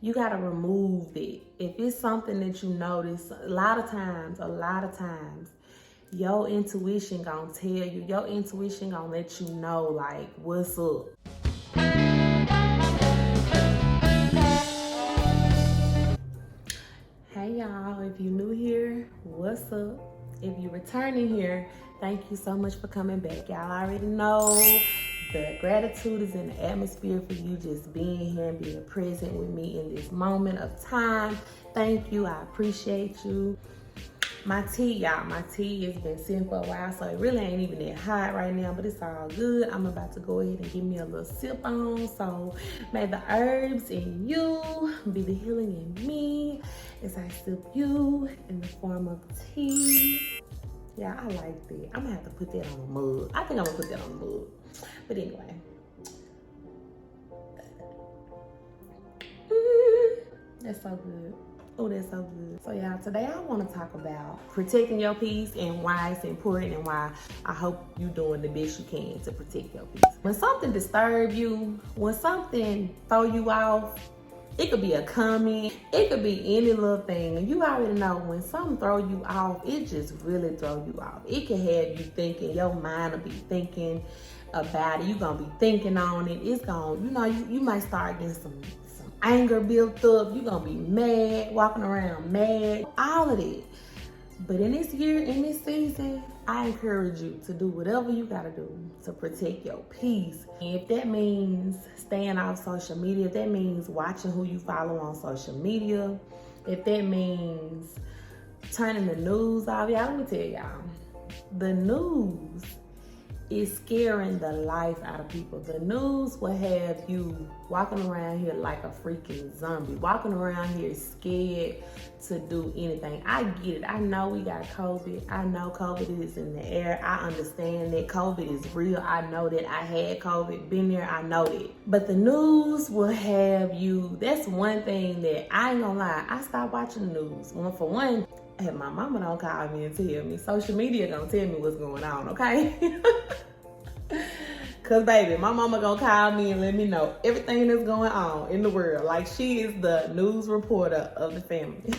you gotta remove it. If it's something that you notice, a lot of times, your intuition gonna tell you, your intuition gonna let you know, like, what's up. Hey y'all, if you're new here, what's up? If you're returning here, thank you so much for coming back. Y'all already know the gratitude is in the atmosphere for you just being here and being present with me in this moment of time. Thank you, I appreciate you. My tea, y'all, my tea has been sitting for a while, so it really ain't even that hot right now, but it's all good. I'm about to go ahead and give me a little sip on, so may the herbs in you be the healing in me as I sip you in the form of tea. Yeah, I like that. I'm gonna have to put that on a mug. I think I'm gonna put that on a mug. But anyway. That's so good. Oh, that's so good. So y'all, today I want to talk about protecting your peace and why it's important and why I hope you're doing the best you can to protect your peace. When something disturbs you, when something throw you off, it could be a comment, it could be any little thing. And you already know when something throw you off, it just really throw you off. It can have you thinking, your mind will be thinking about it. You're going to be thinking on it. It's going, you might start getting some anger built up. You're going to be mad, walking around mad, all of it. But in this year, in this season, I encourage you to do whatever you gotta do to protect your peace. And if that means staying off social media, if that means watching who you follow on social media, if that means turning the news off, y'all, let me tell y'all, the news is scaring the life out of people. The news will have you walking around here like a freaking zombie, walking around here scared to do anything. I get it. I know we got COVID. I know COVID is in the air. I understand that COVID is real. I know that I had COVID, been there, I know that. But the news will have you, that's one thing that I ain't gonna lie, I stopped watching the news. Well, for one, and my mama don't call me and tell me. Social media gonna tell me what's going on, okay? Cause baby, my mama gonna call me and let me know everything that's going on in the world. Like she is the news reporter of the family.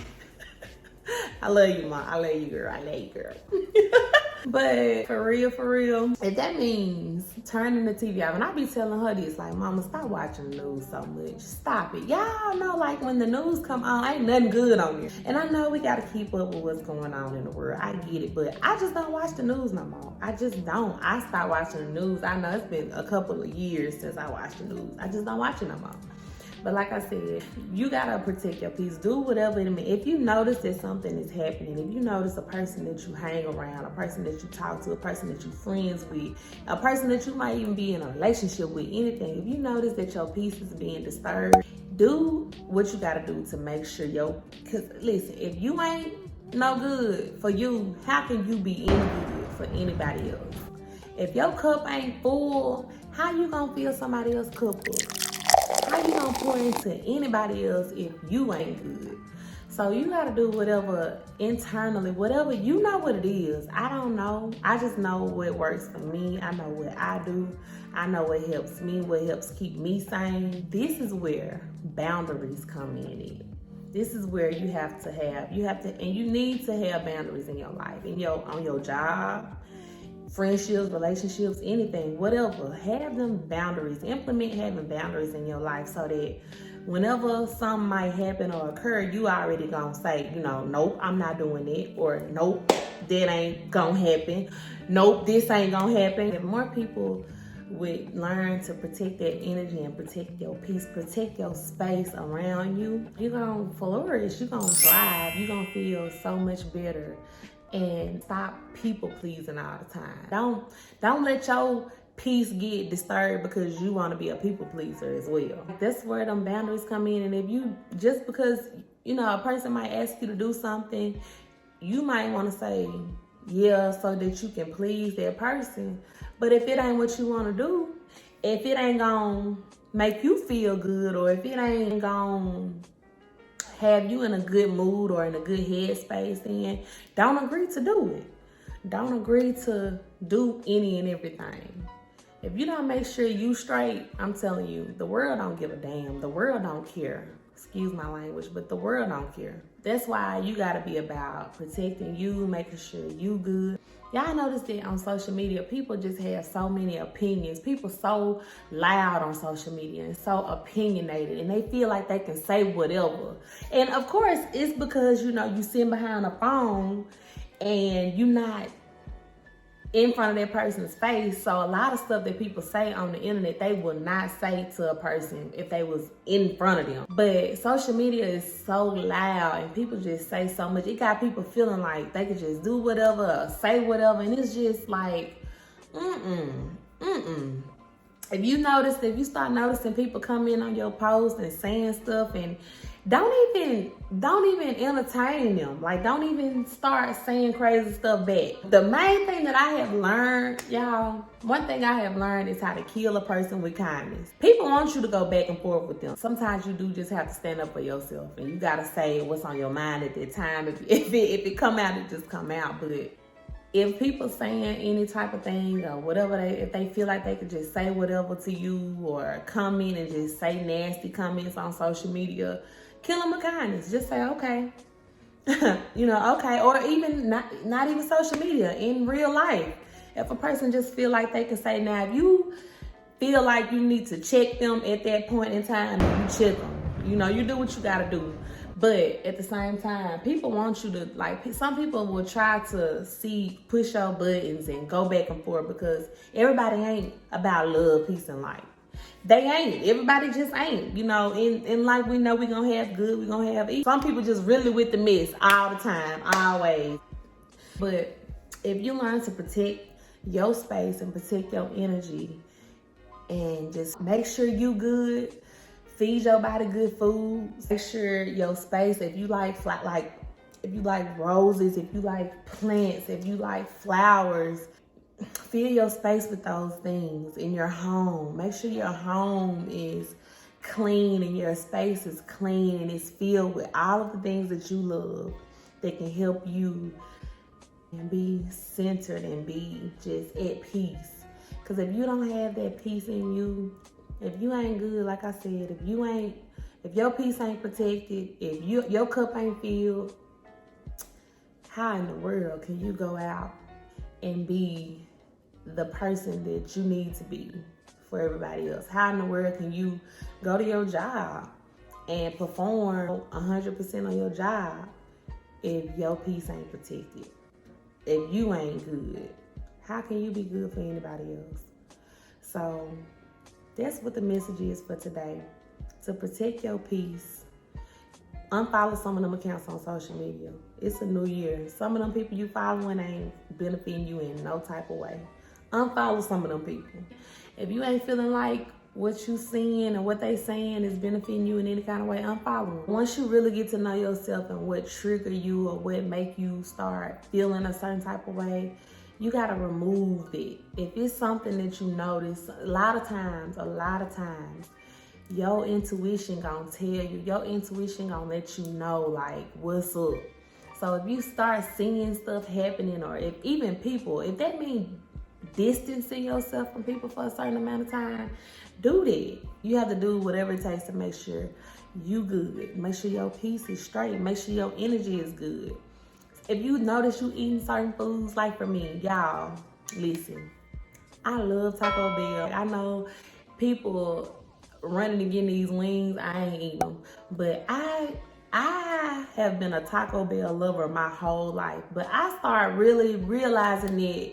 I love you, Mom. I love you, girl. I love you, girl. But for real, if that means turning the TV off, and I be telling her this, like, Mama, stop watching the news so much. Stop it. Y'all know, like, when the news come on, ain't nothing good on there. And I know we gotta keep up with what's going on in the world. I get it, but I just don't watch the news no more. I just don't. I stopped watching the news. I know it's been a couple of years since I watched the news. I just don't watch it no more. But like I said, you gotta protect your peace. Do whatever it means. If you notice that something is happening, if you notice a person that you hang around, a person that you talk to, a person that you're friends with, a person that you might even be in a relationship with, anything, if you notice that your peace is being disturbed, do what you gotta do to make sure cause listen, if you ain't no good for you, how can you be any good for anybody else? If your cup ain't full, how you gonna fill somebody else's cup up? How you gonna pour into anybody else if you ain't good? So you gotta do whatever internally, whatever, you know what it is. I don't know. I just know what works for me. I know what I do. I know what helps me, what helps keep me sane. This is where boundaries come in. This is where you need to have boundaries in your life, on your job, friendships, relationships, anything, whatever. Have them boundaries. Implement having boundaries in your life so that whenever something might happen or occur, you already gonna say, nope, I'm not doing it, or nope, that ain't gonna happen. Nope, this ain't gonna happen. If more people would learn to protect that energy and protect your peace, protect your space around you, you're gonna flourish, you're gonna thrive, you're gonna feel so much better. And stop people pleasing all the time. Don't let your peace get disturbed because you want to be a people pleaser as well. That's where them boundaries come in. And if you, just because, a person might ask you to do something, you might want to say, yeah, so that you can please that person. But if it ain't what you want to do, if it ain't gonna make you feel good, or if it ain't gonna have you in a good mood or in a good headspace, then don't agree to do it. Don't agree to do any and everything. If you don't make sure you straight, I'm telling you, the world don't give a damn. The world don't care. excuse my language, but the world don't care. That's why you gotta be about protecting you, making sure you good. Y'all notice that on social media, people just have so many opinions. People so loud on social media and so opinionated, and they feel like they can say whatever. And of course, it's because, you know, you sitting behind a phone and you're not in front of that person's face. So a lot of stuff that people say on the internet, they will not say to a person if they was in front of them. But social media is so loud and people just say so much. It got people feeling like they could just do whatever or say whatever. And it's just like, If you start noticing people come in on your post and saying stuff, and don't even entertain them. Like, don't even start saying crazy stuff back. The main thing that I have learned, y'all, one thing I have learned is how to kill a person with kindness. People want you to go back and forth with them. Sometimes you do just have to stand up for yourself, and you gotta say what's on your mind at that time. If it come out, it just come out. But if people saying any type of thing or whatever, if they feel like they could just say whatever to you or come in and just say nasty comments on social media, kill them with kindness. Just say, okay. Okay. Or even not even social media, in real life. If a person just feel like they can say, now if you feel like you need to check them at that point in time, you check them. You do what you gotta do. But at the same time, people want you to, like, some people will try to push your buttons and go back and forth, because everybody ain't about love, peace, and light. They ain't. Everybody just ain't. In life, we know we gonna have good, we gonna have evil. Some people just really with the mess all the time, always. But if you learn to protect your space and protect your energy and just make sure you good, feed your body good food, make sure your space, if you like roses, if you like plants, if you like flowers, fill your space with those things in your home. Make sure your home is clean and your space is clean and it's filled with all of the things that you love that can help you and be centered and be just at peace. Because if you don't have that peace in you, if you ain't good, like I said, if your peace ain't protected, if your cup ain't filled, how in the world can you go out and be the person that you need to be for everybody else? How in the world can you go to your job and perform 100% on your job if your peace ain't protected? If you ain't good, how can you be good for anybody else? So that's what the message is for today. To protect your peace, unfollow some of them accounts on social media. It's a new year. Some of them people you following ain't benefiting you in no type of way. Unfollow some of them people. If you ain't feeling like what you seeing and what they saying is benefiting you in any kind of way, unfollow them. Once you really get to know yourself and what trigger you or what make you start feeling a certain type of way, you gotta remove it. If it's something that you notice, a lot of times, your intuition gonna tell you, your intuition gonna let you know, like, what's up. So if you start seeing stuff happening, or if that means distancing yourself from people for a certain amount of time, do that. You have to do whatever it takes to make sure you good. Make sure your peace is straight. Make sure your energy is good. If you notice you eating certain foods, like for me, y'all, listen, I love Taco Bell. I know people running to get these wings, I ain't eating them. But I have been a Taco Bell lover my whole life. But I started really realizing that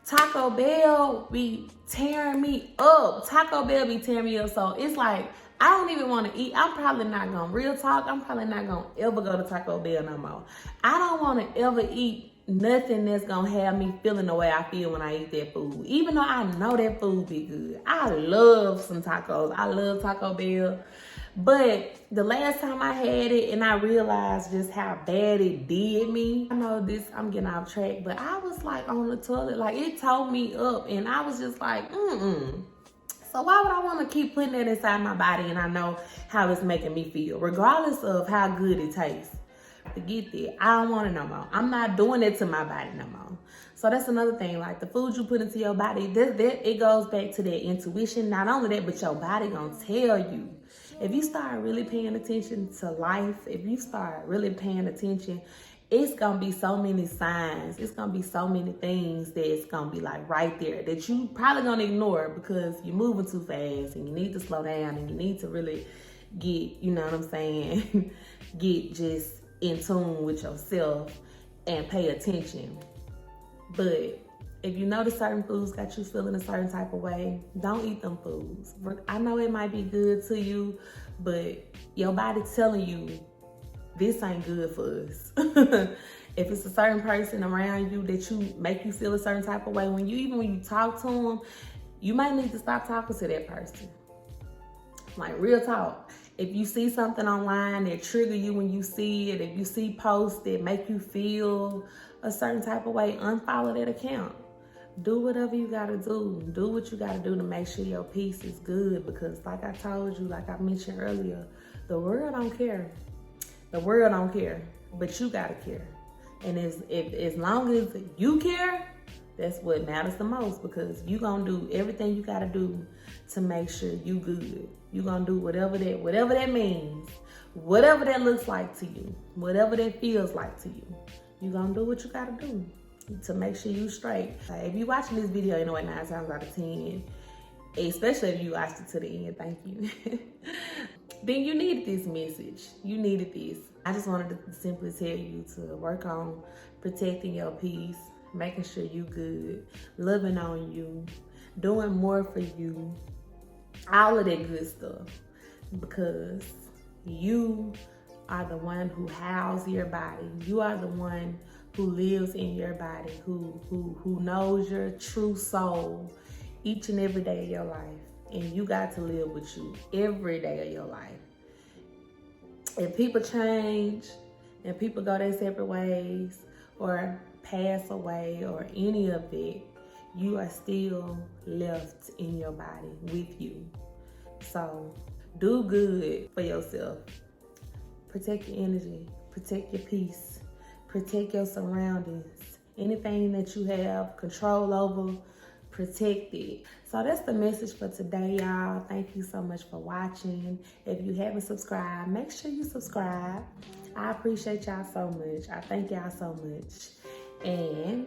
Taco Bell be tearing me up. Taco Bell be tearing me up. So it's like, I don't even want to eat. I'm probably not going to ever go to Taco Bell no more. I don't want to ever eat nothing that's going to have me feeling the way I feel when I eat that food. Even though I know that food be good. I love some tacos. I love Taco Bell. But the last time I had it and I realized just how bad it did me, I know I'm getting off track, but I was like on the toilet, like it tore me up, and I was just like, So why would I want to keep putting that inside my body, and I know how it's making me feel, regardless of how good it tastes? Forget that. I don't want it no more. I'm not doing it to my body no more. So that's another thing, like the food you put into your body, it goes back to that intuition. Not only that, but your body gonna tell you. If you start really paying attention to life, if you start really paying attention, it's gonna be so many signs. It's gonna be so many things that it's gonna be like right there that you probably gonna ignore because you're moving too fast and you need to slow down and you need to really get, you know what I'm saying, get just in tune with yourself and pay attention. But if you notice certain foods got you feeling a certain type of way, don't eat them foods. I know it might be good to you, but your body telling you this ain't good for us. If it's a certain person around you that you make you feel a certain type of way, when you talk to them, you might need to stop talking to that person. Like, real talk. If you see something online that trigger you when you see it, if you see posts that make you feel a certain type of way, unfollow that account. Do whatever you gotta do. Do what you gotta do to make sure your peace is good, because like I told you, like I mentioned earlier, the world don't care. The world don't care, but you gotta care. And as long as you care, that's what matters the most, because you gonna do everything you gotta do to make sure you good. You gonna do whatever that means, whatever that looks like to you, whatever that feels like to you. You gonna do what you gotta do to make sure you straight. Like, if you watching this video, you know what, 9 times out of 10, especially if you watched it to the end, thank you. Then you needed this message. You needed this. I just wanted to simply tell you to work on protecting your peace, making sure you good, loving on you, doing more for you, all of that good stuff, because you are the one who houses your body. You are the one who lives in your body, who knows your true soul each and every day of your life. And you got to live with you every day of your life. If people change and people go their separate ways or pass away or any of it, you are still left in your body with you. So do good for yourself. Protect your energy, protect your peace, protect your surroundings. Anything that you have control over, protect it. So that's the message for today, y'all. Thank you so much for watching. If you haven't subscribed, make sure you subscribe. I appreciate y'all so much. I thank y'all so much. And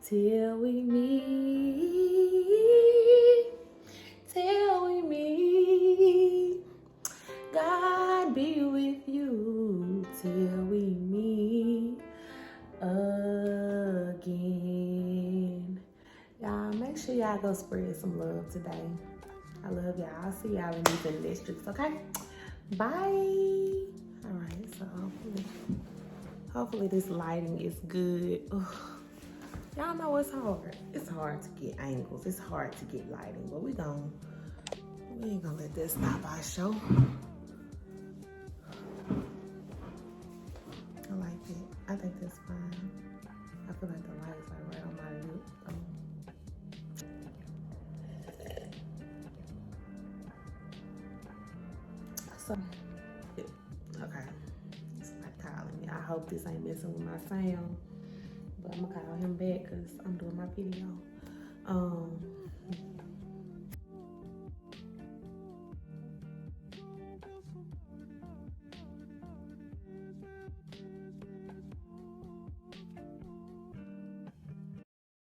till we meet, God be with you till we meet again. Y'all, make sure y'all go spread some love today. I love y'all. I'll see y'all in these districts, okay? Bye. All right, so hopefully this lighting is good. Ugh. Y'all know it's hard. It's hard to get angles. It's hard to get lighting, but we ain't gonna let that stop our show. I like it. I think that's fine. I feel like the light is like right on my lip. So, okay. It's like calling me. I hope this ain't messing with my sound, but I'm gonna call him back because I'm doing my video.